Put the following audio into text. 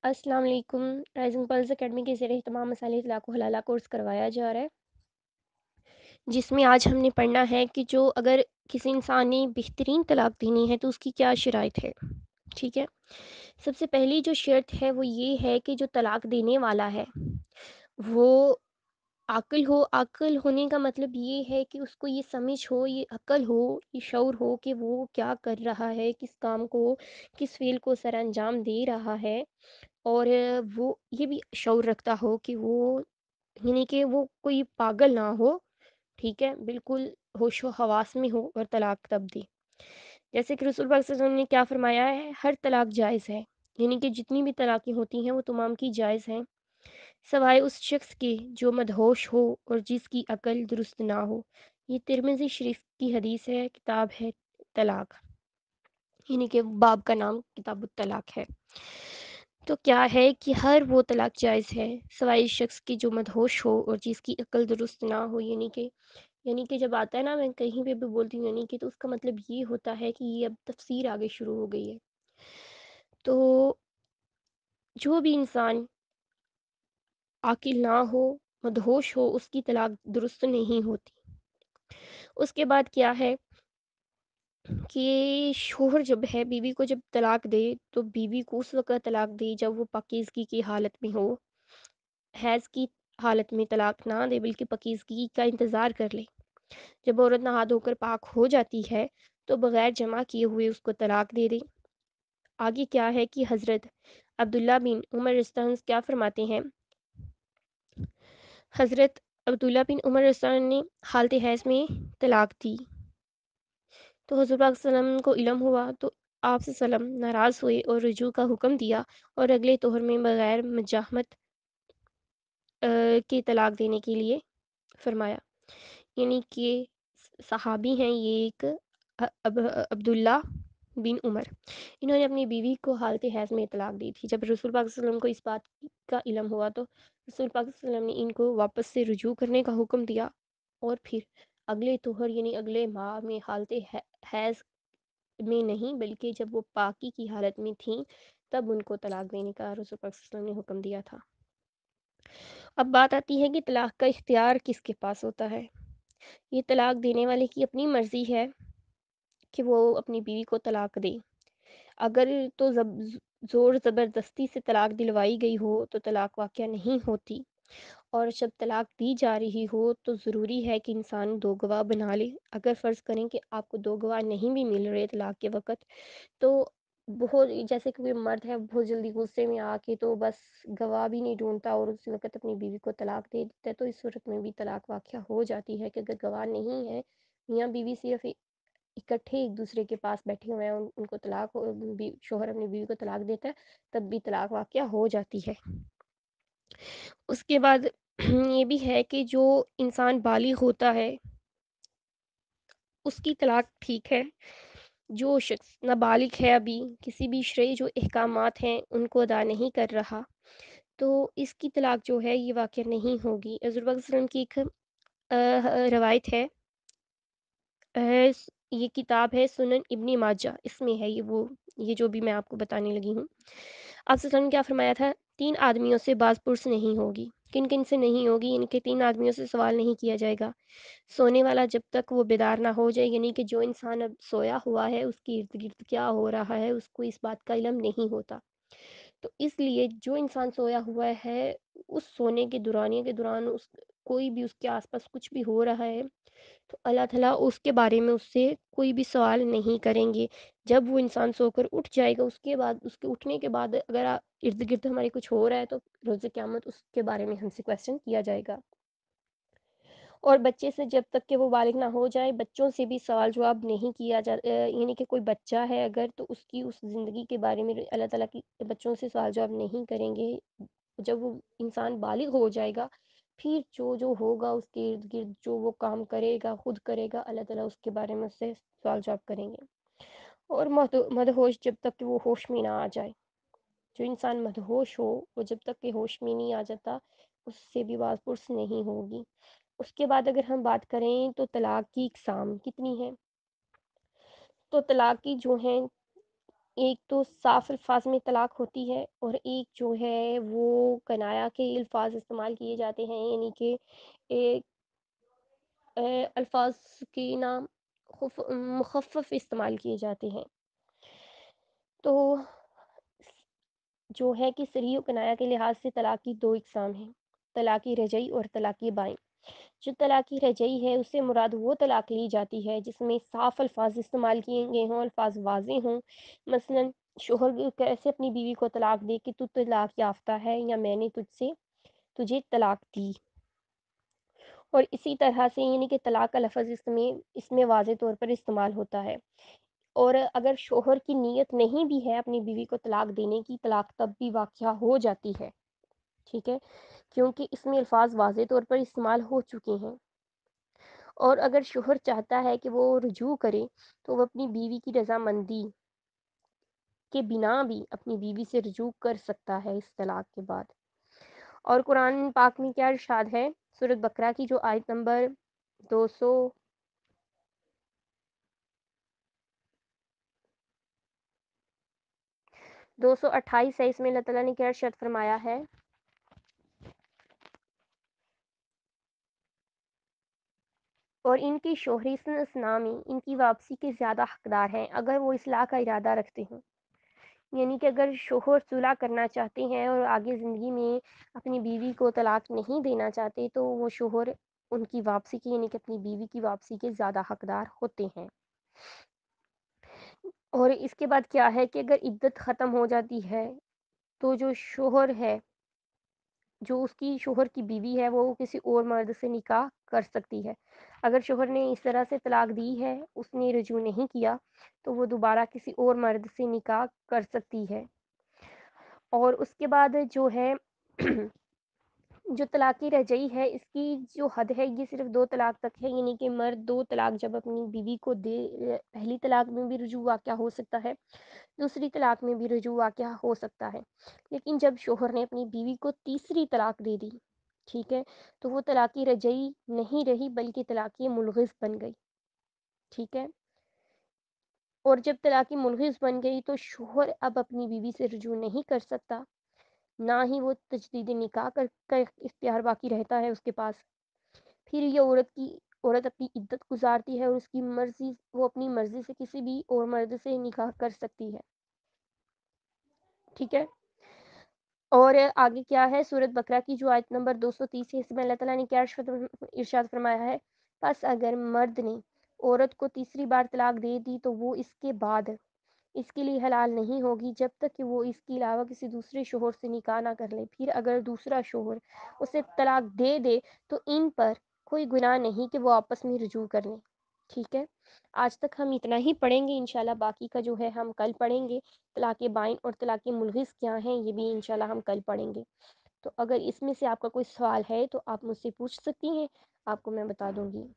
अस्सलाम वालेकुम। Rising pulse academy के ज़रिए तमाम मसाइल तलाक़ व हलाला कोर्स करवाया जा रहा है, जिसमें आज हमने पढ़ना है कि जो अगर किसी इंसान ने बेहतरीन तलाक देनी है तो उसकी क्या शराइत है। ठीक है। सबसे पहली जो शर्त है वो ये है कि जो तलाक देने वाला है वो आकिल हो। आकिल होने का मतलब ये है कि उसको ये समझ हो, ये अक्ल हो, ये शऊर हो कि वो क्या कर रहा है, किस काम को, किस फ़ेल को सर अंजाम दे रहा है। और वो ये भी शऊर रखता हो कि वो यानी कि वो कोई पागल ना हो, ठीक है? बिल्कुल होशो-हवास में हो और तलाक तब दे। जैसे कि रसूल पाक सल्लल्लाहु अलैहि वसल्लम ने क्या फ़रमाया है, हर तलाक जायज़ है। यानी कि जितनी भी तलाक़ें होती हैं वो तमाम की जायज़ हैं, सिवाय उस शख़्स के जो मदहोश हो और जिसकी अक़ल दुरुस्त ना हो। ये तिर्मिज़ी शरीफ़ की हदीस है, किताब है तलाक, यानी कि बाब का नाम किताबुत तलाक है। तो क्या है कि हर वो तलाक जायज़ है, सिवाय इस शख़्स की जो मदहोश हो और जिसकी अक़ल दुरुस्त ना हो। यानी कि जब आता है ना, मैं कहीं पे भी बोलती हूँ यानी कि, तो उसका मतलब ये होता है कि ये अब तफ़सीर आगे शुरू हो गई है। तो जो भी इंसान आकिल ना हो, मदहोश हो, उसकी तलाक दुरुस्त नहीं होती। उसके बाद क्या है कि शौहर जब है बीवी को जब तलाक दे, तो बीवी को उस वक़्त तलाक दे जब वो पाकीज़गी की हालत में हो। हैज़ की हालत में तलाक ना दे, बल्कि पाकीज़गी का इंतज़ार कर ले। जब औरत नहा धोकर पाक हो जाती है, तो बग़ैर जमा किए हुए उसको तलाक दे दे। आगे क्या है कि हज़रत अब्दुल्ला बिन उमर रज़ियल्लाहु अन्हु क्या फ़रमाते हैं, हज़रत अब्दुल्ला बिन उमर रज़ियल्लाहु अन्हु ने हालत हैज़ में तलाक दी। तो हुज़ूर पाक सल्लल्लाहु अलैहि वसल्लम को इल्म हुआ, तो आप सल्लम नाराज़ हुए और रुजू का हुक्म दिया और अगले तोहर में बग़ैर मजाहमत के तलाक देने के लिए फ़रमाया। यानी कि सहाबी हैं ये एक अब्दुल्ला बिन उमर। इन्होंने अपनी बीवी को हालत हैज़ में तलाक दी थी। जब रसूल पाक सल्लल्लाहु अलैहि वसल्लम को इस बात का इल्म हुआ, तो रसूल पाक सल्लल्लाहु अलैहि वसल्लम ने इनको वापस से रुजू करने का हुक्म दिया और फिर अगले तोहर यानी अगले माह में हालत हैज़ में नहीं, बल्कि जब वो पाकी की हालत में थीं, तब उनको तलाक देने का रसूल पाक सल्लल्लाहु अलैहि वसल्लम ने हुक्म दिया था। अब बात आती है कि तलाक का इख्तियार किसके पास होता है। ये तलाक देने वाले की अपनी मर्ज़ी है कि वो अपनी बीवी को तलाक दे। अगर तो ज़ोर ज़बरदस्ती से तलाक दिलवाई गई हो तो तलाक वाक़या नहीं होती, और जब तलाक दी जा रही हो तो ज़रूरी है कि इंसान 2 गवाह बना ले। अगर फ़र्ज़ करें कि आपको 2 गवाह नहीं भी मिल रहे तलाक के वक़्त, तो बहुत जैसे कि कोई मर्द है बहुत जल्दी गुस्से में आके तो बस गवाह भी नहीं ढूँढता और उसी वक़्त अपनी बीवी को तलाक दे देता है, तो इस सूरत में भी तलाक वाक़या हो जाती है कि अगर गवाह नहीं है, मियाँ-बीवी सिर्फ़ इकट्ठे एक दूसरे के पास बैठे हुए हैं, उनको तलाक हो शौहर अपनी बीवी को तलाक देता है, तब भी तलाक वाक़या हो जाती है। उसके बाद ये भी है कि जो इंसान बालिग होता है, उसकी तलाक ठीक है। जो शख़्स नाबालिग है, अभी किसी भी शरई जो अहकामात हैं उनको अदा नहीं कर रहा, तो इसकी तलाक जो है ये वाक़या नहीं होगी। हज़रत पाक सल्लल्लाहु अलैहि वसल्लम की एक रवायत है, ये किताब है सुनन इब्न माजा, इसमें है ये जो भी मैं आपको बताने लगी हूँ। आप सल्लल्लाहु अलैहि वसल्लम ने क्या फ़रमाया था, 3 आदमियों से बाज़ पुर्स नहीं होगी। किन-किन से नहीं होगी? इनके 3 आदमियों से सवाल नहीं किया जाएगा। सोने वाला जब तक वो बेदार ना हो जाए, यानी कि जो इंसान अब सोया हुआ है उसके इर्द-गिर्द क्या हो रहा है उसको इस बात का इल्म नहीं होता। तो इसलिए जो इंसान सोया हुआ है, उस सोने के दौरानिया के दौरान उस कोई भी उसके आस-पास कुछ भी हो रहा है, तो अल्लाह ताला उसके बारे में उससे कोई भी सवाल नहीं करेंगे। जब वो इंसान सोकर उठ जाएगा, उसके बाद उसके उठने के बाद अगर इर्द-गिर्द हमारे कुछ हो रहा है, तो रोज़े क़यामत उसके बारे में हमसे क्वेश्चन किया जाएगा। और बच्चे से जब तक कि वो बालिग ना हो जाए, बच्चों से भी सवाल-जवाब नहीं किया यानी कि कोई बच्चा है अगर, तो उसकी उस ज़िंदगी के बारे में अल्लाह ताला की बच्चों से सवाल-जवाब नहीं करेंगे। जब वो इंसान बालिग हो जाएगा, फिर जो-जो होगा उसके इर्द-गिर्द जो वो काम करेगा, खुद करेगा, अल्लाह ताला उसके बारे में उससे सवाल-जवाब करेंगे। और मदहोश जब तक कि वो होश में ना आ जाए। जो इंसान मदहोश हो, वो जब तक कि होश में नहीं आ जाता, उससे भी बात पुर्स नहीं होगी। उसके बाद अगर हम बात करें तो तलाक की इक़साम कितनी है? तो तलाक की जो हैं ایک تو صاف الفاظ میں طلاق ہوتی ہے، اور ایک جو ہے وہ کنایا کے الفاظ استعمال کیے جاتے ہیں، یعنی کہ ایک الفاظ کے نام مخفف استعمال کیے جاتے ہیں۔ تو جو ہے کہ صریح و کنایا کے لحاظ سے طلاق کی دو اقسام ہیں، طلاق رجعی اور طلاق بائن۔ جو طلاق رجعی ہے اس سے مراد وہ طلاق لی جاتی ہے جس میں صاف الفاظ استعمال کیے گئے ہوں، الفاظ واضح ہوں، مثلا شوہر کیسے اپنی بیوی کو طلاق دے کہ تو طلاق یافتہ ہے، یا میں نے تجھے طلاق دی۔ اور اسی طرح سے یعنی کہ طلاق کا لفظ اس میں واضح طور پر استعمال ہوتا ہے، اور اگر شوہر کی نیت نہیں بھی ہے اپنی بیوی کو طلاق دینے کی، طلاق تب بھی واقع ہو جاتی ہے، ٹھیک ہے، کیونکہ اس میں الفاظ واضح طور پر استعمال ہو چکے ہیں۔ اور اگر شوہر چاہتا ہے کہ وہ رجوع کرے تو وہ اپنی بیوی کی رضامندی کے بنا بھی اپنی بیوی سے رجوع کر سکتا ہے اس طلاق کے بعد۔ اور قرآن پاک میں کیا ارشاد ہے؟ سورۃ بقرہ کی جو آیت نمبر 228 ہے، اس میں اللہ تعالیٰ نے کیا ارشاد فرمایا ہے؟ اور ان کی شوہری اسلامی ان کی واپسی کے زیادہ حقدار ہیں اگر وہ اصلاح کا ارادہ رکھتے ہیں، یعنی کہ اگر شوہر صلح کرنا چاہتے ہیں اور آگے زندگی میں اپنی بیوی کو طلاق نہیں دینا چاہتے، تو وہ شوہر ان کی واپسی کی یعنی کہ اپنی بیوی کی واپسی کے زیادہ حقدار ہوتے ہیں۔ اور اس کے بعد کیا ہے کہ اگر عدت ختم ہو جاتی ہے تو جو شوہر ہے، جو اس کی شوہر کی بیوی ہے، وہ کسی اور مرد سے نکاح کر سکتی ہے۔ اگر شوہر نے اس طرح سے طلاق دی ہے، اس نے رجوع نہیں کیا، تو وہ دوبارہ کسی اور مرد سے نکاح کر سکتی ہے۔ اور اس کے بعد جو ہے جو طلاق رجعی ہے، اس کی جو حد ہے یہ صرف 2 طلاق تک ہے، یعنی کہ مرد 2 طلاق جب اپنی بیوی کو دے، پہلی طلاق میں بھی رجوع واقع ہو سکتا ہے، دوسری طلاق میں بھی رجوع واقع ہو سکتا ہے، لیکن جب شوہر نے اپنی بیوی کو تیسری طلاق دے دی، ٹھیک ہے، تو وہ طلاق رجعی نہیں رہی بلکہ طلاق ملغز بن گئی، ٹھیک ہے۔ اور جب طلاق ملغز بن گئی تو شوہر اب اپنی بیوی سے رجوع نہیں کر سکتا، نہ ہی وہ تجدید نکاح کا اختیار باقی رہتا ہے اس کے پاس۔ پھر یہ عورت اپنی عدت گزارتی ہے، اور اس کی مرضی، وہ اپنی مرضی سے کسی بھی اور مرد سے نکاح کر سکتی ہے، ٹھیک ہے۔ اور آگے کیا ہے؟ سورۃ بقرہ کی جو آیت نمبر 230 ہے، اس میں اللہ تعالیٰ نے کیا ارشاد فرمایا ہے؟ پس اگر مرد نے عورت کو تیسری بار طلاق دے دی تو وہ اس کے بعد اس کے لیے حلال نہیں ہوگی جب تک کہ وہ اس کے علاوہ کسی دوسرے شوہر سے نکاح نہ کر لے۔ پھر اگر دوسرا شوہر اسے طلاق دے دے تو ان پر کوئی گناہ نہیں کہ وہ آپس میں رجوع کر لیں، ٹھیک ہے۔ آج تک ہم اتنا ہی پڑھیں گے، انشاءاللہ باقی کا جو ہے ہم کل پڑھیں گے۔ طلاق بائن اور طلاق ملغز کیا ہیں یہ بھی انشاءاللہ ہم کل پڑھیں گے۔ تو اگر اس میں سے آپ کا کوئی سوال ہے تو آپ مجھ سے پوچھ سکتی ہیں، آپ کو میں بتا دوں گی۔